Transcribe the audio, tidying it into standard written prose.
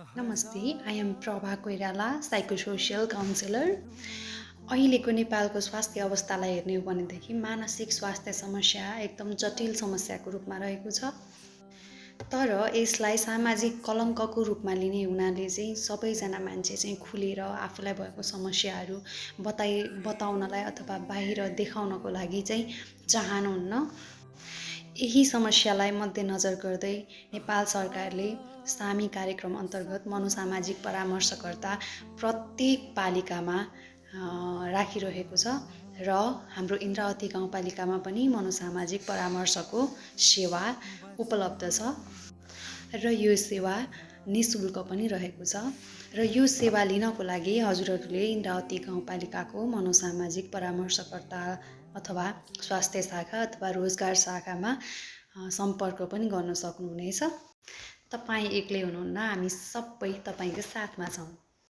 नमस्ते, I am Prabha Koirala, psychosocial counsellor. अहिलेको नेपालको स्वास्थ्य अवस्थालाई हेर्ने हो भनेदेखि मानसिक स्वास्थ्य समस्या एकदम जटिल समस्याको रूपमा रहेको छ। तर यसलाई सामाजिक कलङ्कको रूपमा लिने हुनाले चाहिँ सबैजना मान्छे चाहिँ खुलेर आफूलाई भएको समस्याहरू बताउनलाई अथवा बाहिर देखाउनको लागि चाहिँ चाहनुहुन्न। यही समस्यालाई मध्यनजर गर्दै नेपाल सरकारले सामी कार्यक्रम अन्तर्गत मनोसामाजिक परामर्शकर्ता प्रत्येक पालिकामा राखिरहेको छ र हाम्रो इन्द्रावती गाउँपालिकामा पनि मनोसामाजिक परामर्शको सेवा उपलब्ध छ र यो सेवा निःशुल्क पनि रहेको छ र यो सेवा लिनको लागि हजुरहरूले इन्द्रावती गाउँपालिकाको मनोसामाजिक परामर्शकर्ता अथवा स्वास्थ्य शाखा अथवा रोजगार शाखामा सम्पर्क पनि गर्न सक्नुहुनेछ। तपाईँ एक्लै हुनुहुन्न, हामी सबै तपाईँको साथमा छौँ।